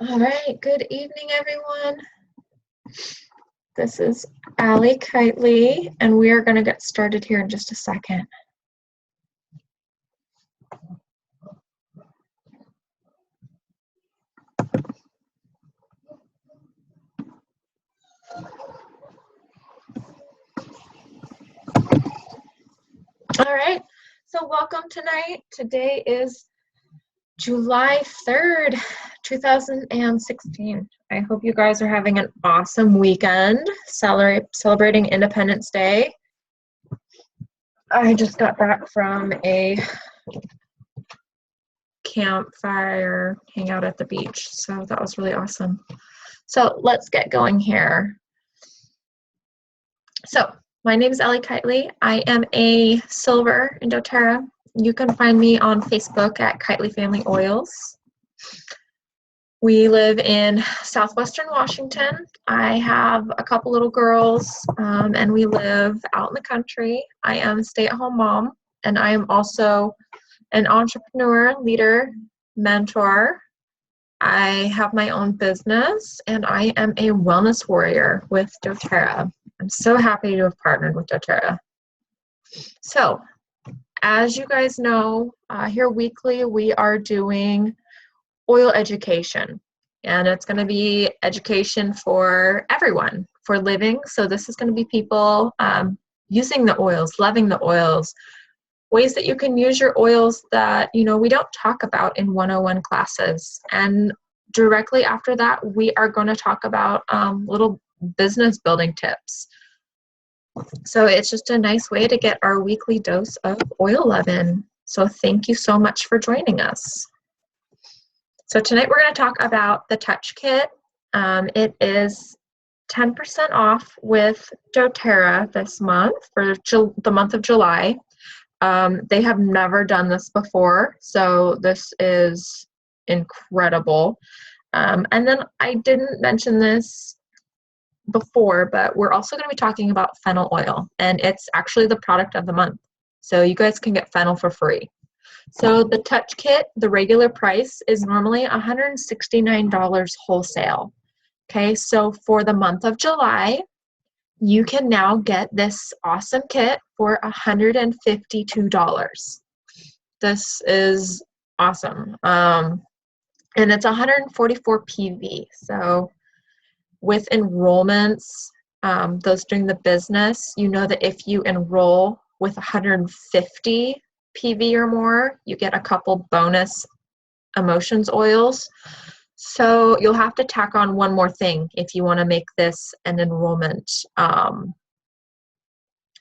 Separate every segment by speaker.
Speaker 1: All right, good evening, everyone. This is Allie Kitely, and we are going to get started here in just a second. All right, so welcome tonight. Today is July 3rd, 2016. I hope you guys are having an awesome weekend celebrating Independence Day. I just got back from a campfire hangout at the beach, so that was really awesome. So let's get going here. So my name is Allie Kitely. I am a silver in doTERRA. You can find me on Facebook at Kitely Family Oils. We live in southwestern Washington. I have a couple little girls, and we live out in the country. I am a stay-at-home mom, and I am also an entrepreneur, leader, mentor. I have my own business, and I am a wellness warrior with doTERRA. I'm so happy to have partnered with doTERRA. So, as you guys know, here weekly we are doing oil education, and it's going to be education for everyone, for living. So this is going to be people using the oils, loving the oils, ways that you can use your oils that, we don't talk about in 101 classes. And directly after that, we are going to talk about little business building tips. So it's just a nice way to get our weekly dose of oil loving. So thank you so much for joining us. So tonight we're going to talk about the Touch Kit. It is 10% off with doTERRA this month for the month of July. They have never done this before, so this is incredible. And then I didn't mention this before, but we're also going to be talking about Fennel oil, and it's actually the product of the month. So you guys can get Fennel for free. So the Touch Kit, the regular price is normally $169 wholesale. Okay, so for the month of July, you can now get this awesome kit for $152. This is awesome. And it's 144 PV. So with enrollments, those doing the business, you know that if you enroll with 150 PV or more, you get a couple bonus emotions oils. So you'll have to tack on one more thing if you want to make this an enrollment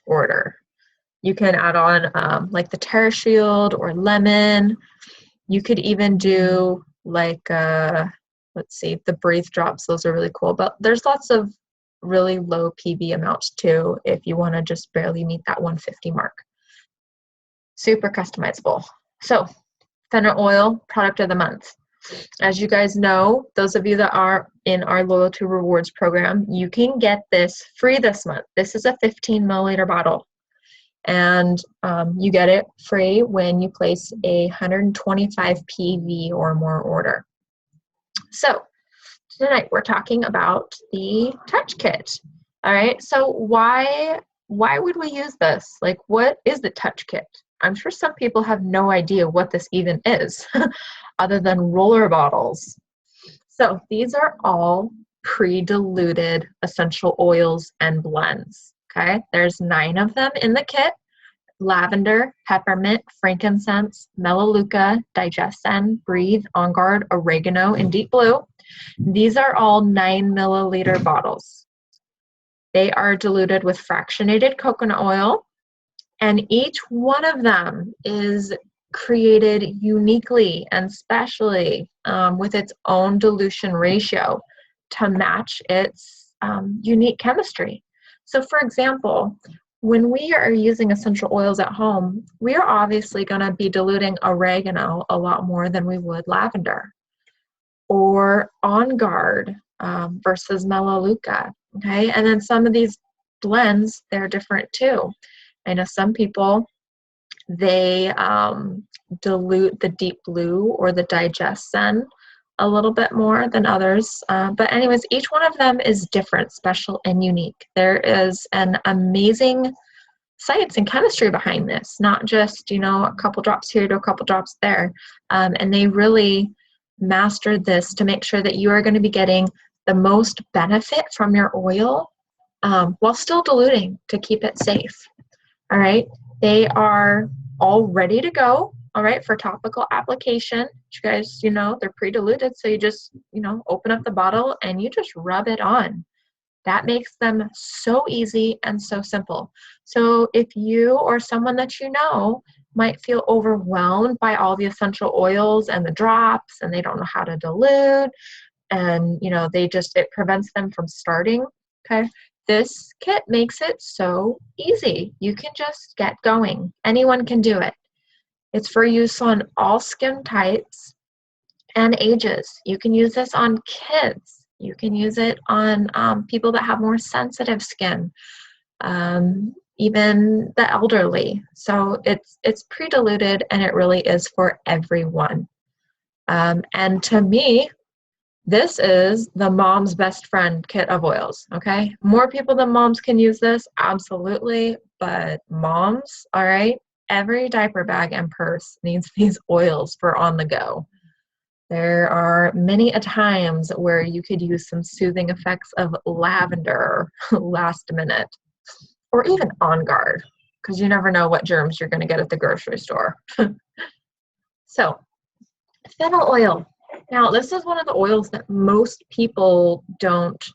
Speaker 1: order. You can add on like the Terra Shield or lemon. You could even do like, let's see, the Breathe Drops. Those are really cool. But there's lots of really low PV amounts too if you want to just barely meet that 150 mark. Super customizable. So Fennel oil, product of the month. As you guys know, those of you that are in our Loyalty Rewards program, you can get this free this month. This is a 15 milliliter bottle, and you get it free when you place a 125 PV or more order. So tonight we're talking about the Touch Kit. All right, so why would we use this? Like, what is the Touch Kit? I'm sure some people have no idea what this even is other than roller bottles. So these are all pre-diluted essential oils and blends, okay? There's 9 of them in the kit: lavender, peppermint, frankincense, melaleuca, digestin, breathe, on guard, oregano, and deep blue. These are all 9 milliliter bottles. They are diluted with fractionated coconut oil, and each one of them is created uniquely and specially with its own dilution ratio to match its unique chemistry. So for example, when we are using essential oils at home, we are obviously going to be diluting oregano a lot more than we would lavender, or On Guard versus melaleuca, okay? And then some of these blends, they're different too. I know some people, they dilute the deep blue or the digestin a little bit more than others. But anyways, each one of them is different, special, and unique. There is an amazing science and chemistry behind this, not just, a couple drops here to a couple drops there. And they really mastered this to make sure that you are going to be getting the most benefit from your oil while still diluting to keep it safe. All right. They are all ready to go. All right. For topical application, you guys, they're pre-diluted. So you just, open up the bottle and you just rub it on. That makes them so easy and so simple. So if you or someone that you know might feel overwhelmed by all the essential oils and the drops, and they don't know how to dilute, and it prevents them from starting, okay? This kit makes it so easy. You can just get going. Anyone can do it. It's for use on all skin types and ages. You can use this on kids. You can use it on people that have more sensitive skin, even the elderly. So it's pre-diluted, and it really is for everyone. And to me, this is the mom's best friend kit of oils, okay? More people than moms can use this, absolutely, but moms, all right, every diaper bag and purse needs these oils for on the go. There are many a times where you could use some soothing effects of lavender last minute, or even On Guard, because you never know what germs you're going to get at the grocery store. So, fennel oil. Now, this is one of the oils that most people don't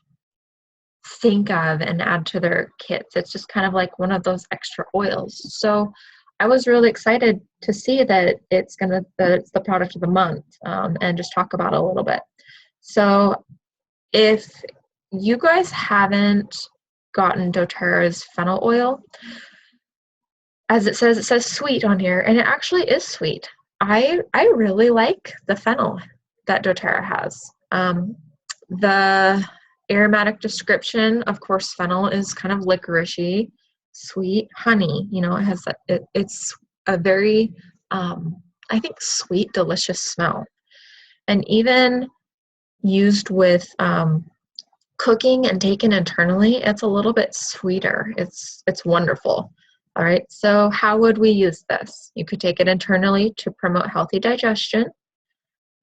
Speaker 1: think of and add to their kits. It's just kind of like one of those extra oils. So I was really excited to see that it's the product of the month, and just talk about it a little bit. So if you guys haven't gotten doTERRA's fennel oil, as it says sweet on here, and it actually is sweet. I really like the fennel that doTERRA has. The aromatic description, of course, fennel is kind of licoricey, sweet honey. It's a very, I think, sweet, delicious smell. And even used with cooking and taken internally, it's a little bit sweeter. It's wonderful. All right, so how would we use this? You could take it internally to promote healthy digestion.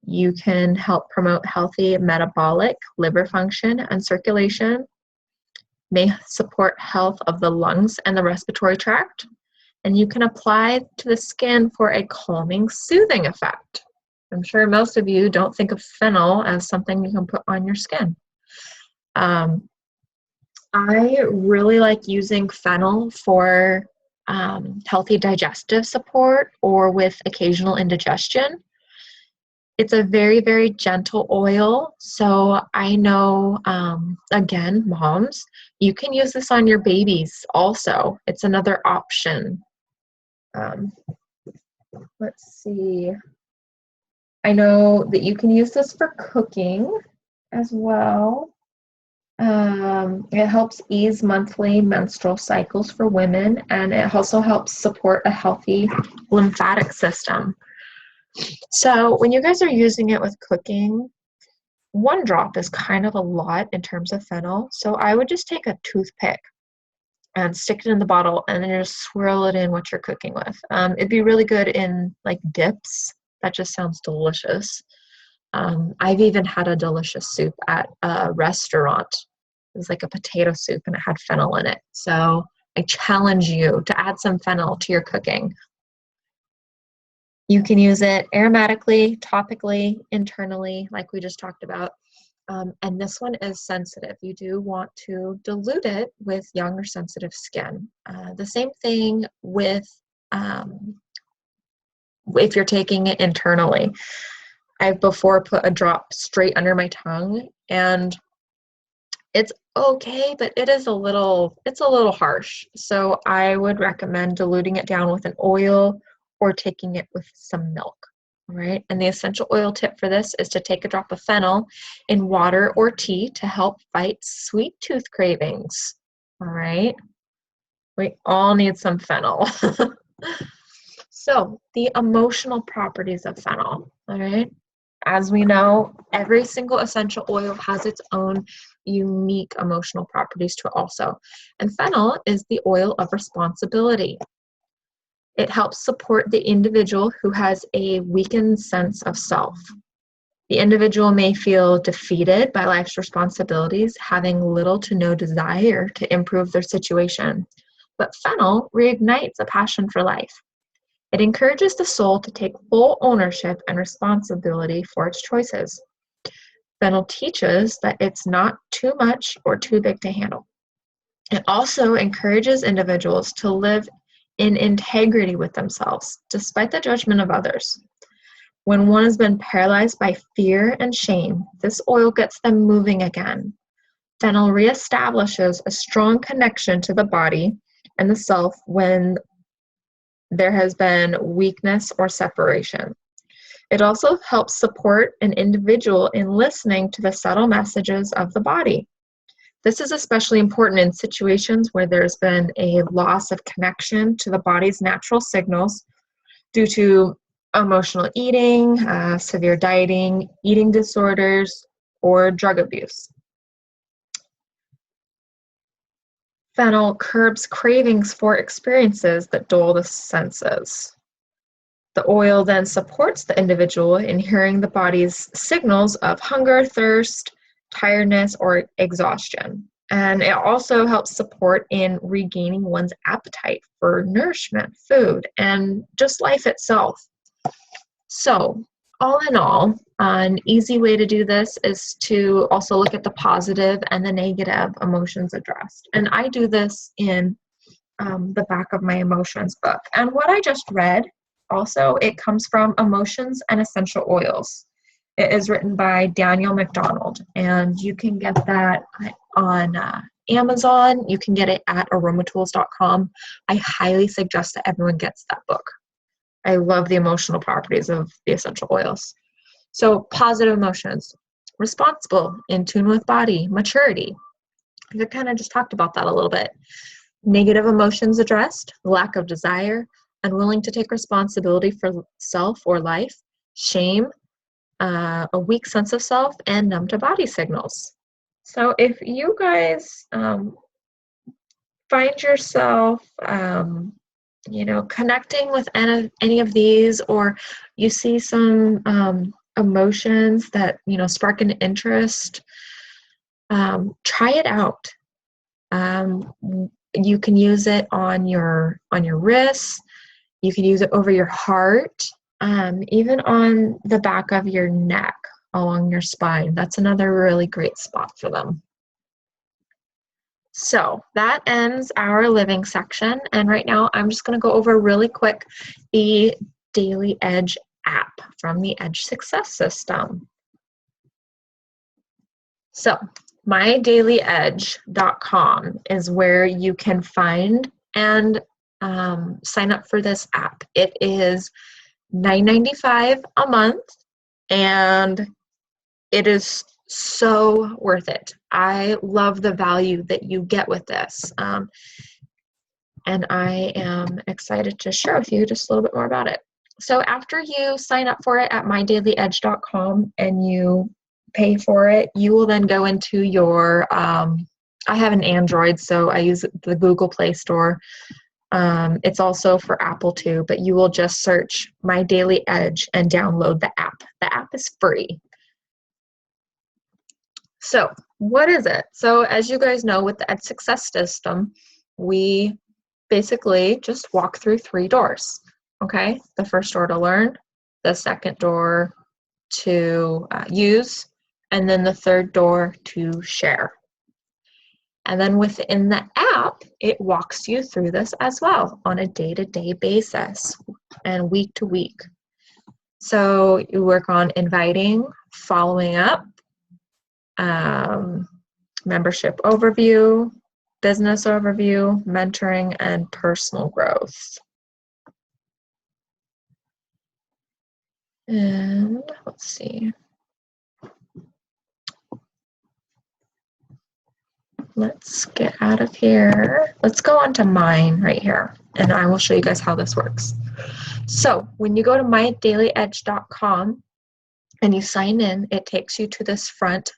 Speaker 1: You can help promote healthy metabolic, liver function, and circulation. May support health of the lungs and the respiratory tract. And you can apply to the skin for a calming, soothing effect. I'm sure most of you don't think of fennel as something you can put on your skin. I really like using fennel for healthy digestive support or with occasional indigestion. It's a very, very gentle oil. So I know, again, moms, you can use this on your babies also. It's another option. Let's see. I know that you can use this for cooking as well. It helps ease monthly menstrual cycles for women, and it also helps support a healthy lymphatic system. So when you guys are using it with cooking, 1 drop is kind of a lot in terms of fennel. So I would just take a toothpick and stick it in the bottle and then just swirl it in what you're cooking with. It'd be really good in like dips. That just sounds delicious. I've even had a delicious soup at a restaurant. It was like a potato soup and it had fennel in it. So I challenge you to add some fennel to your cooking. You can use it aromatically, topically, internally, like we just talked about. And this one is sensitive. You do want to dilute it with young or sensitive skin. The same thing with if you're taking it internally. I've before put a drop straight under my tongue, and it's okay, but it's a little harsh. So I would recommend diluting it down with an oil or taking it with some milk. All right. And the essential oil tip for this is to take a drop of fennel in water or tea to help fight sweet tooth cravings. All right. We all need some fennel. So the emotional properties of fennel. All right. As we know, every single essential oil has its own unique emotional properties to it also. And fennel is the oil of responsibility. It helps support the individual who has a weakened sense of self. The individual may feel defeated by life's responsibilities, having little to no desire to improve their situation. But fennel reignites a passion for life. It encourages the soul to take full ownership and responsibility for its choices. Fennel teaches that it's not too much or too big to handle. It also encourages individuals to live in integrity with themselves, despite the judgment of others. When one has been paralyzed by fear and shame, this oil gets them moving again. Fennel reestablishes a strong connection to the body and the self when there has been weakness or separation. It also helps support an individual in listening to the subtle messages of the body. This is especially important in situations where there's been a loss of connection to the body's natural signals due to emotional eating, severe dieting, eating disorders, or drug abuse. Fennel curbs cravings for experiences that dull the senses. The oil then supports the individual in hearing the body's signals of hunger, thirst, tiredness, or exhaustion. And it also helps support in regaining one's appetite for nourishment, food, and just life itself. So, all in all, an easy way to do this is to also look at the positive and the negative emotions addressed. And I do this in the back of my emotions book. And what I just read, also, it comes from Emotions and Essential Oils. It is written by Daniel McDonald, and you can get that on Amazon. You can get it at aromatools.com. I highly suggest that everyone gets that book. I love the emotional properties of the essential oils. So positive emotions, responsible, in tune with body, maturity. I kind of just talked about that a little bit. Negative emotions addressed, lack of desire, unwilling to take responsibility for self or life, shame, a weak sense of self, and numb to body signals. So if you guys find yourself connecting with any of these, or you see some emotions that, spark an interest, try it out. You can use it on your wrists. You can use it over your heart, even on the back of your neck, along your spine. That's another really great spot for them. So that ends our living section. And right now I'm just going to go over really quick the Daily Edge app from the Edge Success System. So mydailyedge.com is where you can find and sign up for this app. It is $9.95 a month, and it is so worth it. I love the value that you get with this. And I am excited to share with you just a little bit more about it. So after you sign up for it at mydailyedge.com and you pay for it, you will then go into your, I have an Android, so I use the Google Play Store. It's also for Apple too, but you will just search My Daily Edge and download the app. The app is free. So what is it? So as you guys know, with the Edge Success System, we basically just walk through 3 doors, okay? The first door to learn, the second door to use, and then the third door to share. And then within the app, it walks you through this as well on a day-to-day basis and week to week. So you work on inviting, following up, membership overview, business overview, mentoring, and personal growth. And let's see. Let's get out of here. Let's go on to mine right here, and I will show you guys how this works. So when you go to mydailyedge.com, and you sign in, it takes you to this front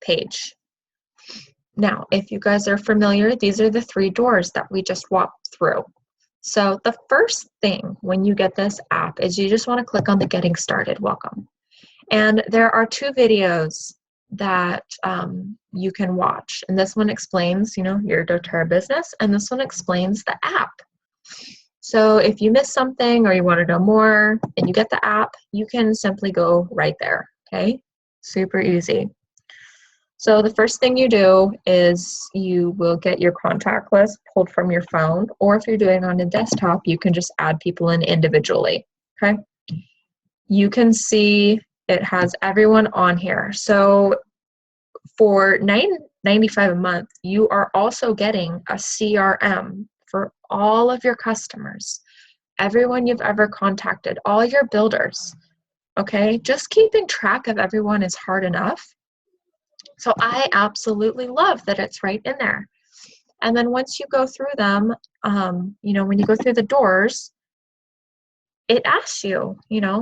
Speaker 1: page. Now, if you guys are familiar, these are the 3 doors that we just walked through. So the first thing when you get this app is you just want to click on the Getting Started Welcome. And there are 2 videos that you can watch. And this one explains, your doTERRA business, and this one explains the app. So if you miss something or you want to know more and you get the app, you can simply go right there, okay? Super easy. So the first thing you do is you will get your contact list pulled from your phone, or if you're doing it on a desktop, you can just add people in individually, okay? You can see it has everyone on here. So for $9.95 a month, you are also getting a CRM for all of your customers, everyone you've ever contacted, all your builders, okay? Just keeping track of everyone is hard enough. So I absolutely love that it's right in there. And then once you go through them, when you go through the doors, it asks you,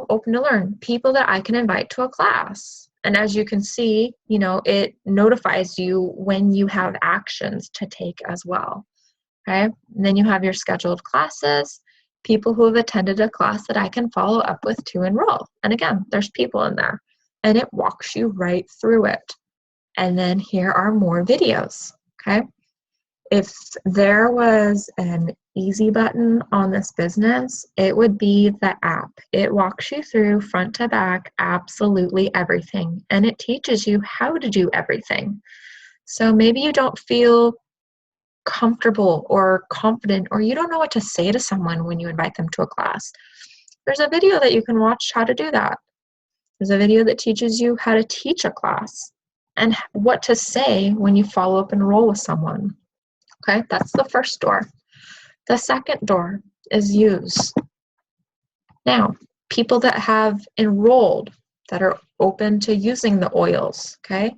Speaker 1: open to learn, people that I can invite to a class. And as you can see, it notifies you when you have actions to take as well. Okay. And then you have your scheduled classes, people who have attended a class that I can follow up with to enroll. And again, there's people in there, and it walks you right through it. And then here are more videos, okay? If there was an easy button on this business, it would be the app. It walks you through front to back absolutely everything, and it teaches you how to do everything. So maybe you don't feel comfortable or confident, or you don't know what to say to someone when you invite them to a class. There's a video that you can watch how to do that. There's a video that teaches you how to teach a class and what to say when you follow up and enroll with someone. Okay, that's the first door. The second door is use. Now, people that have enrolled, that are open to using the oils, okay,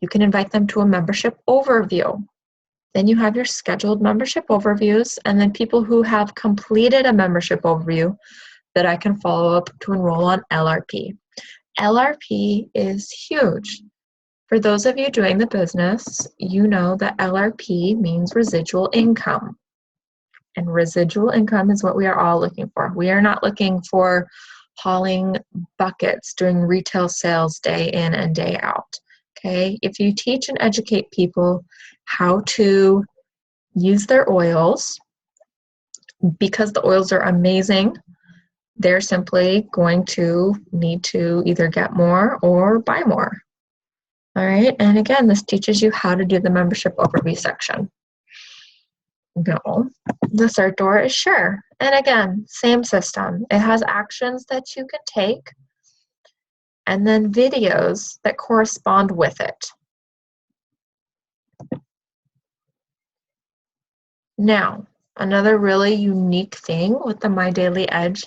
Speaker 1: you can invite them to a membership overview. Then you have your scheduled membership overviews, and then people who have completed a membership overview that I can follow up to enroll on LRP. LRP is huge. For those of you doing the business, you know that LRP means residual income. And residual income is what we are all looking for. We are not looking for hauling buckets, doing retail sales day in and day out. Okay? If you teach and educate people how to use their oils, because the oils are amazing, they're simply going to need to either get more or buy more. All right, and again, this teaches you how to do the membership overview section. No, the third door is share. And again, same system. It has actions that you can take and then videos that correspond with it. Now, another really unique thing with the My Daily Edge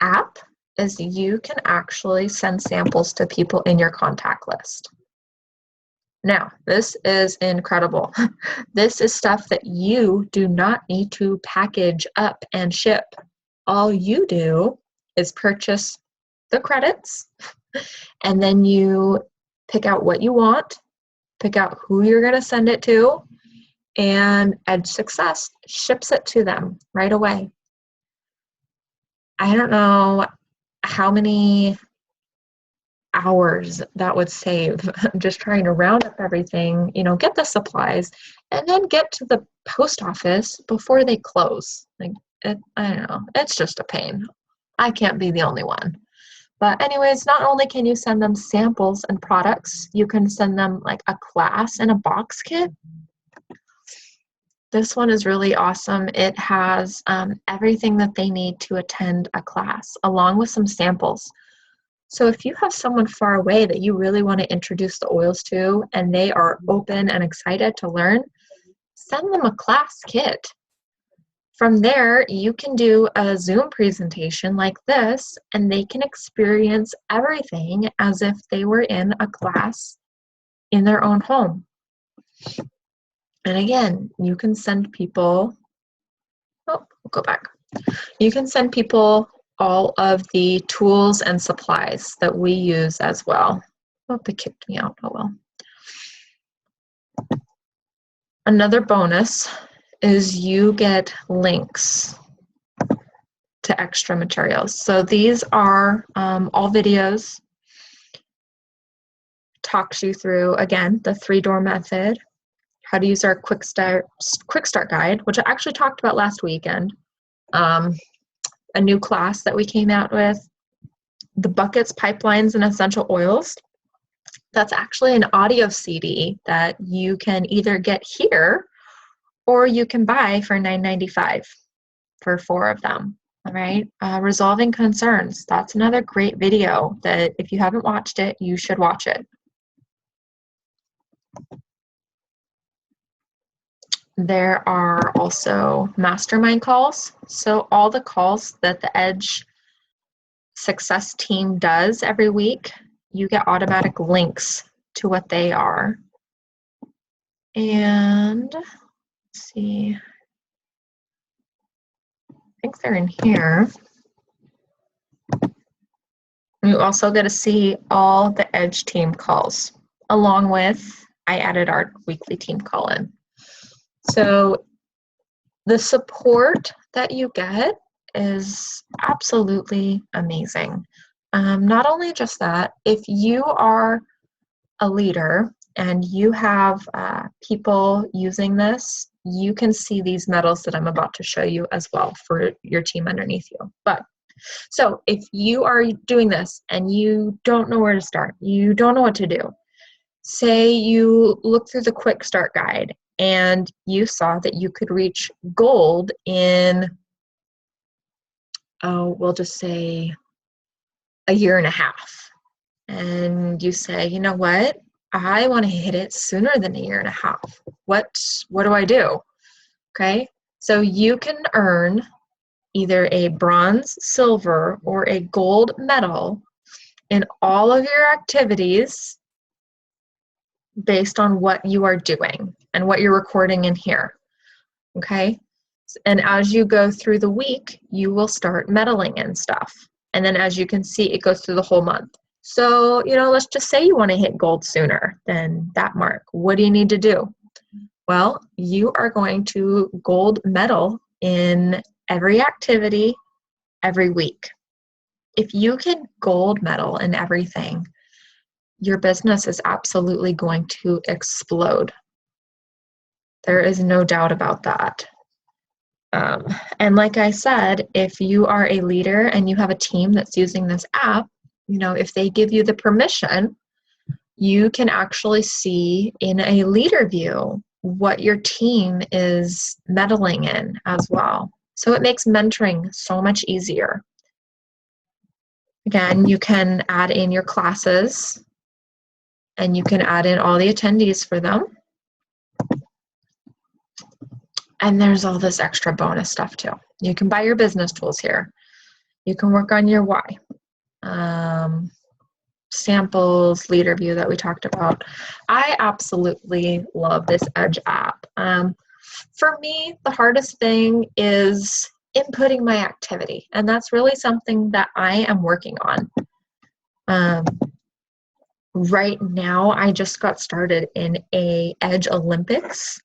Speaker 1: app is you can actually send samples to people in your contact list. Now, this is incredible. This is stuff that you do not need to package up and ship. All you do is purchase the credits, and then you pick out what you want, pick out who you're going to send it to, and Edge Success ships it to them right away. I don't know how many hours that would save just trying to round up everything, get the supplies, and then get to the post office before they close. I don't know. It's just a pain. I can't be the only one. But anyways, not only can you send them samples and products, you can send them like a class and a box kit. This one is really awesome. It has everything that they need to attend a class, along with some samples. So if you have someone far away that you really want to introduce the oils to, and they are open and excited to learn, send them a class kit. From there, you can do a Zoom presentation like this, and they can experience everything as if they were in a class in their own home. And again, you can send people, we'll go back. You can send people all of the tools and supplies that we use as well. Oh, they kicked me out. Oh well. Another bonus is you get links to extra materials. So these are all videos, talks you through, again, the 3-door method, how to use our quick start guide, which I actually talked about last weekend, a new class that we came out with, the buckets, pipelines, and essential oils. That's actually an audio CD that you can either get here or you can buy for $9.95 for 4 of them. All right. Resolving concerns. That's another great video that if you haven't watched it, you should watch it. There are also mastermind calls. So all the calls that the Edge success team does every week, you get automatic links to what they are. And let's see, I think they're in here. You also get to see all the Edge team calls, along with, I added our weekly team call in. So the support that you get is absolutely amazing. Not only just that, if you are a leader and you have people using this, you can see these medals that I'm about to show you as well for your team underneath you. But so if you are doing this and you don't know where to start, you don't know what to do, say you look through the quick start guide and you saw that you could reach gold in, oh, we'll just say a year and a half. And you say, you know what? I want to hit it sooner than a year and a half. What do I do? Okay. So you can earn either a bronze, silver, or a gold medal in all of your activities based on what you are doing and what you're recording in here. Okay. And as you go through the week, you will start medaling in stuff. And then as you can see, it goes through the whole month. So, let's just say you want to hit gold sooner than that mark. What do you need to do? Well, you are going to gold medal in every activity every week. If you can gold medal in everything, your business is absolutely going to explode. There is no doubt about that. And like I said, if you are a leader and you have a team that's using this app, if they give you the permission, you can actually see in a leader view what your team is medaling in as well. So it makes mentoring so much easier. Again, you can add in your classes and you can add in all the attendees for them. And there's all this extra bonus stuff too. You can buy your business tools here. You can work on your why. Samples, leader view that we talked about. I absolutely love this Edge app. For me, the hardest thing is inputting my activity, and that's really something that I am working on. Right now, I just got started in a Edge Olympics,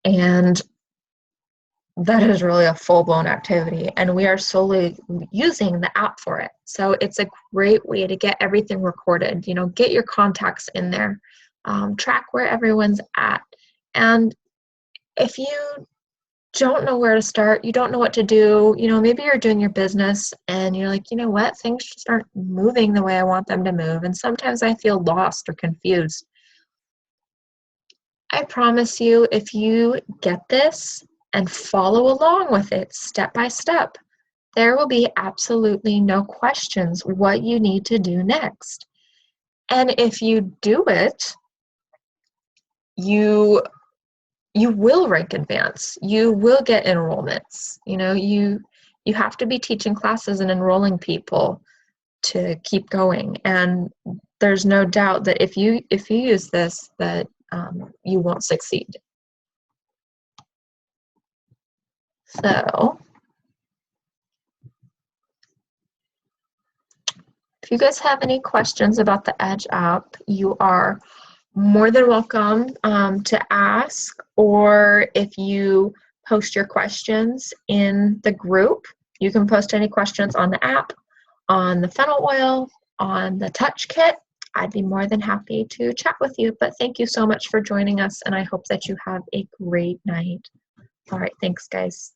Speaker 1: and that is really a full-blown activity, and we are solely using the app for it. So it's a great way to get everything recorded, get your contacts in there, track where everyone's at. And if you don't know where to start, you don't know what to do, maybe you're doing your business and you're like, you know what, things just aren't moving the way I want them to move. And sometimes I feel lost or confused. I promise you, if you get this and follow along with it step by step, there will be absolutely no questions what you need to do next. And if you do it, you will rank advance. You will get enrollments. You have to be teaching classes and enrolling people to keep going. And there's no doubt that if you use this, that you won't succeed. So If you guys have any questions about the Edge app, you are more than welcome to ask, or if you post your questions in the group, you can post any questions on the app, on the Fennel oil, on the touch kit. I'd be more than happy to chat with you. But thank you so much for joining us, and I hope that you have a great night. All right, thanks, guys.